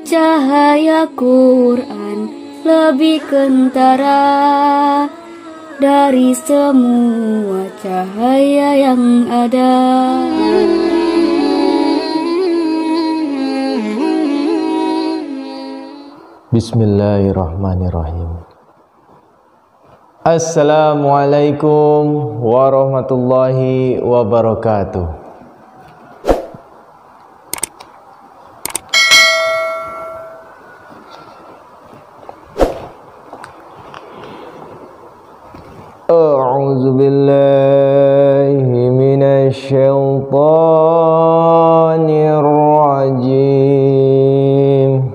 Cahaya Quran lebih kentara dari semua cahaya yang ada. Bismillahirrahmanirrahim. Assalamualaikum warahmatullahi wabarakatuh. A'udzu billahi minasy syaithanir rajim.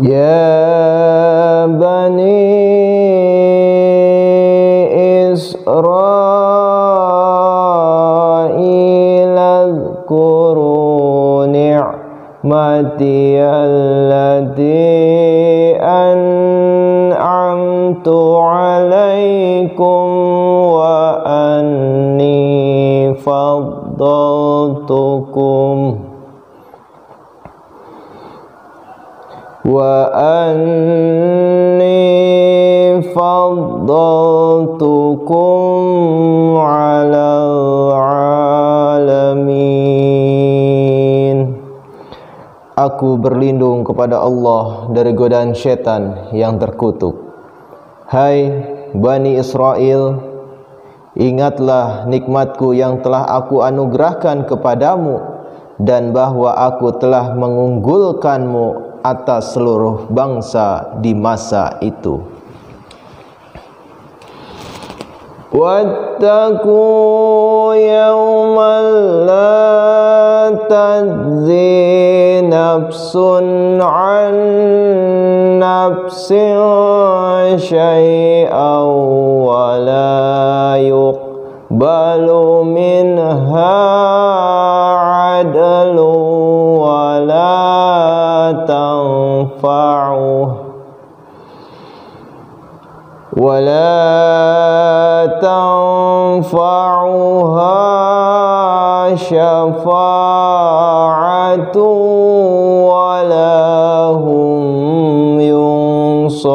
Ya bani Israil adhkuru ni'mati allati an'amtu alaikum wa anni faddaltukum alal alamin. Aku berlindung kepada Allah dari godaan syaitan yang terkutuk. Hai Bani Israel, ingatlah nikmatku yang telah aku anugerahkan kepadamu, dan bahwa aku telah mengunggulkanmu atas seluruh bangsa di masa itu. Wattaqu yawman la tajzi nafsun an nafsin syai'an wa la yuqbalu minha adlu wa la tanfa'uha syafa'atu wa la hum yunsarun.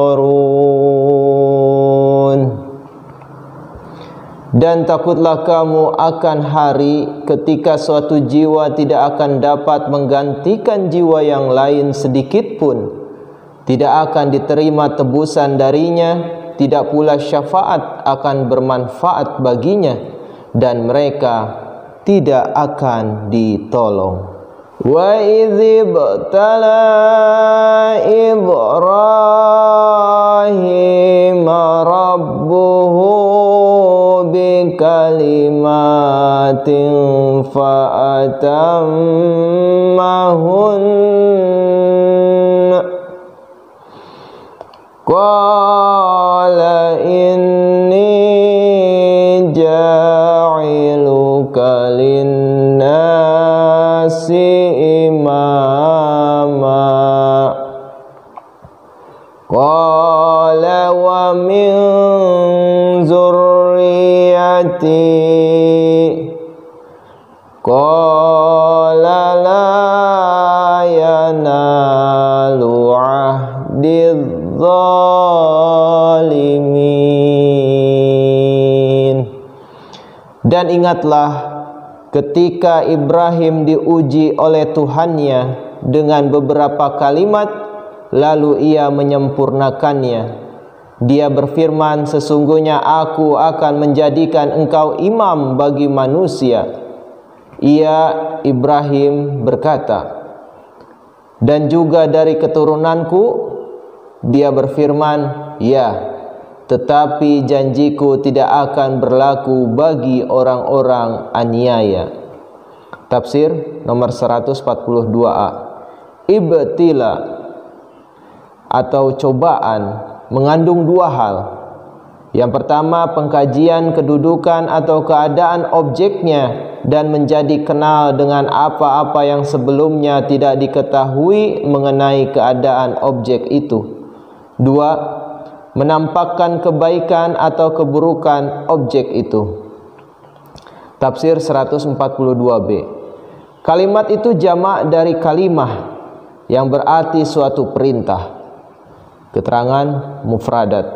Dan takutlah kamu akan hari ketika suatu jiwa tidak akan dapat menggantikan jiwa yang lain sedikit pun, tidak akan diterima tebusan darinya, tidak pula syafaat akan bermanfaat baginya, dan mereka tidak akan ditolong. Wa idzibtala Ibrahim rabbuhu bikalimatin fa'atammahun qala inni ja'iluka linnasi imama qala wa min zurriyati qala la yanalu ahdidz zalimin. Dan ingatlah ketika Ibrahim diuji oleh Tuhannya dengan beberapa kalimat, lalu ia menyempurnakannya. Dia berfirman, sesungguhnya aku akan menjadikan engkau imam bagi manusia. Ia Ibrahim berkata, dan juga dari keturunanku. Dia berfirman, ya, tetapi janjiku tidak akan berlaku bagi orang-orang aniaya. Tafsir nomor 142a. Ibtila atau cobaan mengandung dua hal. Yang pertama, pengkajian kedudukan atau keadaan objeknya dan menjadi kenal dengan apa-apa yang sebelumnya tidak diketahui mengenai keadaan objek itu. Dua, menampakkan kebaikan atau keburukan objek itu. Tafsir 142b. Kalimat itu jamak dari kalimah yang berarti suatu perintah. Keterangan mufradat.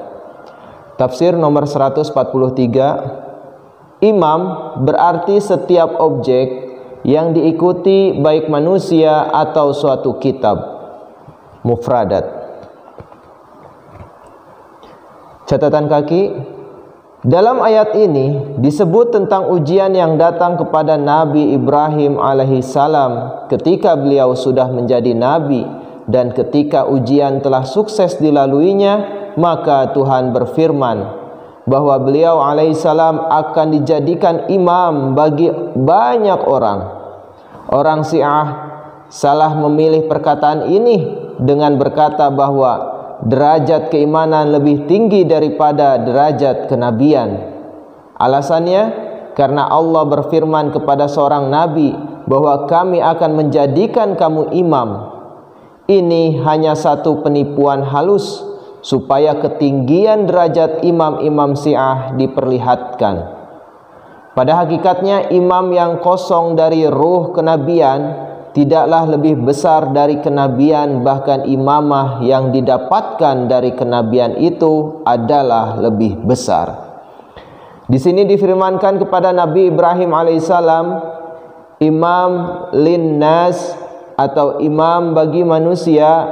Tafsir nomor 143. Imam berarti setiap objek yang diikuti baik manusia atau suatu kitab. Mufradat. Catatan kaki. Dalam ayat ini disebut tentang ujian yang datang kepada Nabi Ibrahim alaihissalam ketika beliau sudah menjadi nabi, dan ketika ujian telah sukses dilaluinya, maka Tuhan berfirman bahwa beliau alaihissalam akan dijadikan imam bagi banyak orang. Orang Syiah salah memilih perkataan ini dengan berkata bahwa derajat keimanan lebih tinggi daripada derajat kenabian. Alasannya karena Allah berfirman kepada seorang nabi bahwa kami akan menjadikan kamu imam. Ini hanya satu penipuan halus supaya ketinggian derajat imam-imam Syiah diperlihatkan. Pada hakikatnya imam yang kosong dari ruh kenabian tidaklah lebih besar dari kenabian, bahkan imamah yang didapatkan dari kenabian itu adalah lebih besar. Di sini difirmankan kepada Nabi Ibrahim alaihissalam, imam linnas atau imam bagi manusia,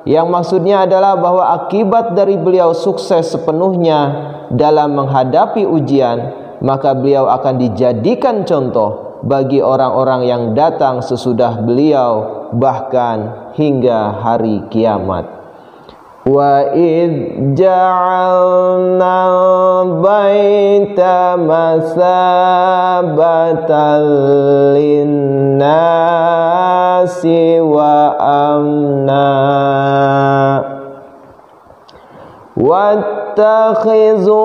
yang maksudnya adalah bahwa akibat dari beliau sukses sepenuhnya dalam menghadapi ujian, maka beliau akan dijadikan contoh bagi orang-orang yang datang sesudah beliau, bahkan hingga hari kiamat. Wa id ja'alna baita masabatan linnasi wa amna wattakhizu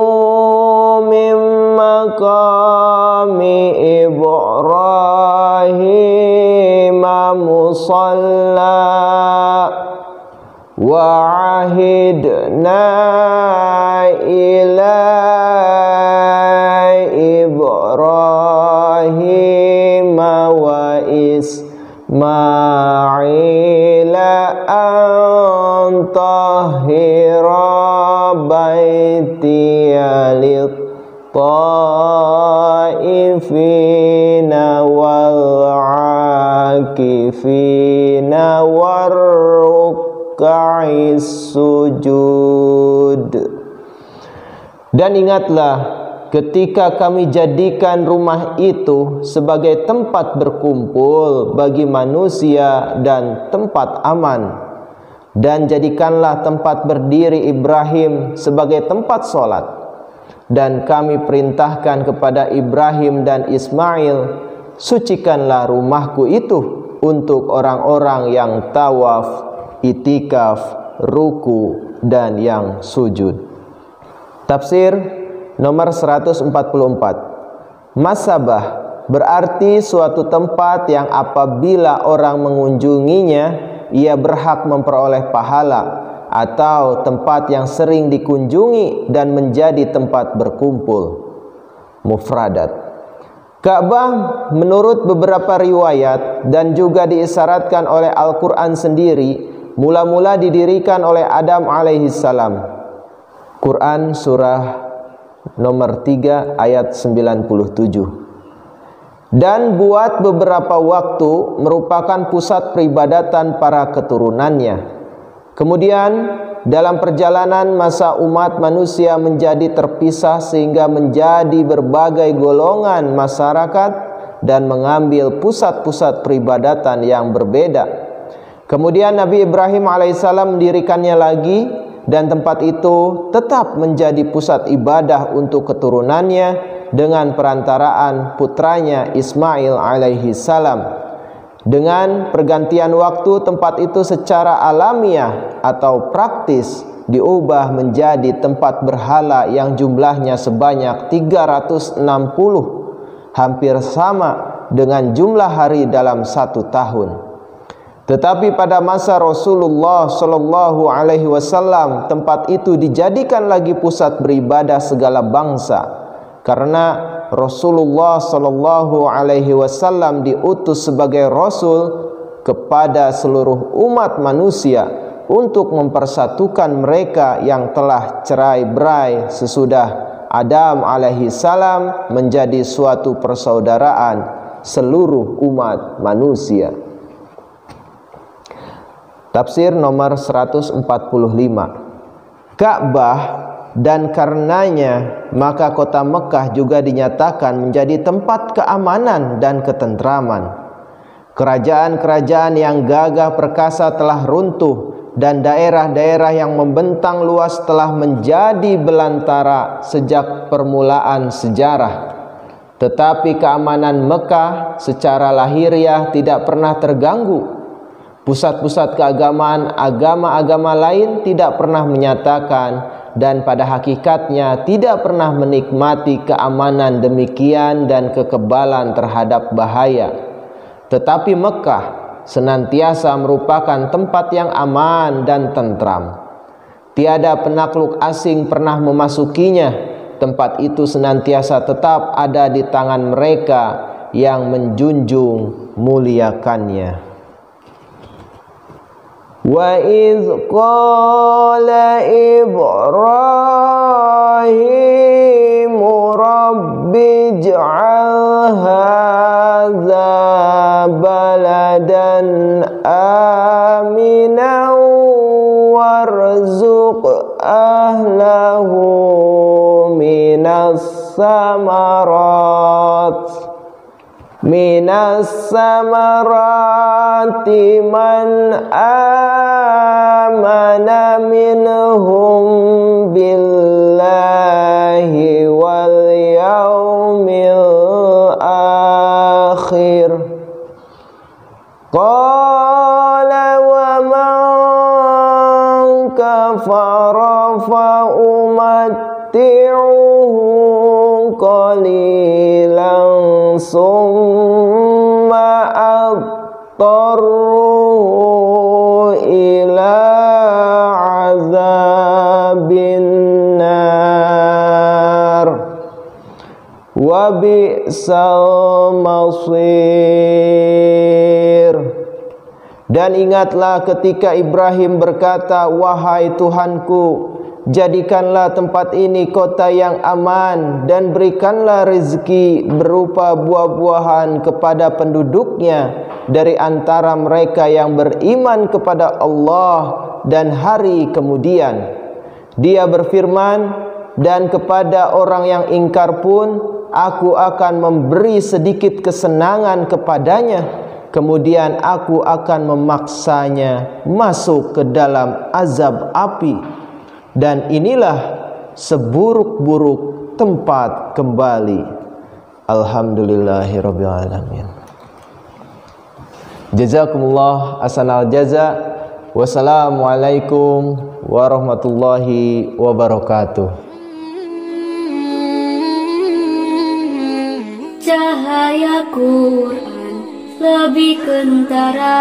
min maqami Ibrahim musalla wa ahidna ila Ibrahim wa Ismaila an tahhira baitiya lit-taifina wal-'akifina war-ruk'is sujud. Dan ingatlah ketika kami jadikan rumah itu sebagai tempat berkumpul bagi manusia dan tempat aman, dan jadikanlah tempat berdiri Ibrahim sebagai tempat sholat. Dan kami perintahkan kepada Ibrahim dan Ismail, sucikanlah rumahku itu untuk orang-orang yang tawaf, itikaf, ruku, dan yang sujud. Tafsir nomor 144. Masabah berarti suatu tempat yang apabila orang mengunjunginya, ia berhak memperoleh pahala, atau tempat yang sering dikunjungi dan menjadi tempat berkumpul. Mufradat. Ka'bah menurut beberapa riwayat dan juga diisyaratkan oleh Al-Quran sendiri, mula-mula didirikan oleh Adam alaihissalam. Quran surah nomor 3 ayat 97. Dan buat beberapa waktu merupakan pusat peribadatan para keturunannya. Kemudian dalam perjalanan masa umat manusia menjadi terpisah sehingga menjadi berbagai golongan masyarakat dan mengambil pusat-pusat peribadatan yang berbeda. Kemudian Nabi Ibrahim alaihissalam mendirikannya lagi, dan tempat itu tetap menjadi pusat ibadah untuk keturunannya dengan perantaraan putranya Ismail alaihissalam. Dengan pergantian waktu, tempat itu secara alamiah atau praktis diubah menjadi tempat berhala yang jumlahnya sebanyak 360, hampir sama dengan jumlah hari dalam satu tahun. Tetapi pada masa Rasulullah Shallallahu Alaihi Wasallam, tempat itu dijadikan lagi pusat beribadah segala bangsa, karena Rasulullah sallallahu alaihi wasallam diutus sebagai rasul kepada seluruh umat manusia untuk mempersatukan mereka yang telah cerai-berai sesudah Adam alaihi salam menjadi suatu persaudaraan seluruh umat manusia. Tafsir nomor 145. Ka'bah dan karenanya maka kota Mekah juga dinyatakan menjadi tempat keamanan dan ketentraman. Kerajaan-kerajaan yang gagah perkasa telah runtuh dan daerah-daerah yang membentang luas telah menjadi belantara sejak permulaan sejarah. Tetapi keamanan Mekah secara lahiriah tidak pernah terganggu. Pusat-pusat keagamaan agama-agama lain tidak pernah menyatakan dan pada hakikatnya tidak pernah menikmati keamanan demikian dan kekebalan terhadap bahaya. Tetapi Mekah senantiasa merupakan tempat yang aman dan tentram. Tiada penakluk asing pernah memasukinya. Tempat itu senantiasa tetap ada di tangan mereka yang menjunjung muliakannya. Wa idz qala Ibrahim rabbi ij'al hadza baladan aminan warzuq ahlahu minas samarati man amana minhum billahi wal yaumil akhir. Qala wa man kafara fa umatti'uhu qalilan summa adtarruhu ila azabin nar wa bi'sal masir. Dan ingatlah ketika Ibrahim berkata, wahai Tuhanku, jadikanlah tempat ini kota yang aman dan berikanlah rezeki berupa buah-buahan kepada penduduknya dari antara mereka yang beriman kepada Allah dan hari kemudian. Dia berfirman, dan kepada orang yang ingkar pun aku akan memberi sedikit kesenangan kepadanya, kemudian aku akan memaksanya masuk ke dalam azab api, dan inilah seburuk-buruk tempat kembali. Alhamdulillahirabbil alamin. Jazakumullah ahsanal jaza. Wassalamualaikum warahmatullahi wabarakatuh. Cahaya Quran lebih kentara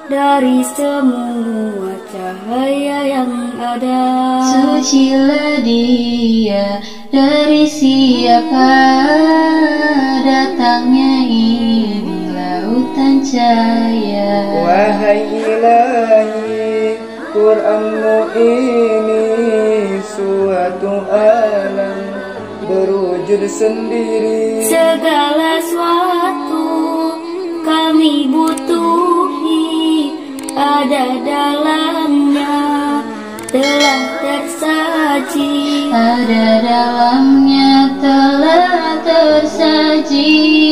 dari semua cahaya yang ada. Sucilah dia dari siapa datangnya ini lautan cahaya. Wahai Ilahi, Quranmu ini suatu alam berwujud sendiri. Segala sesuatu kami butuhi ada dalamnya, telah tersaji. Ada dalamnya telah tersaji.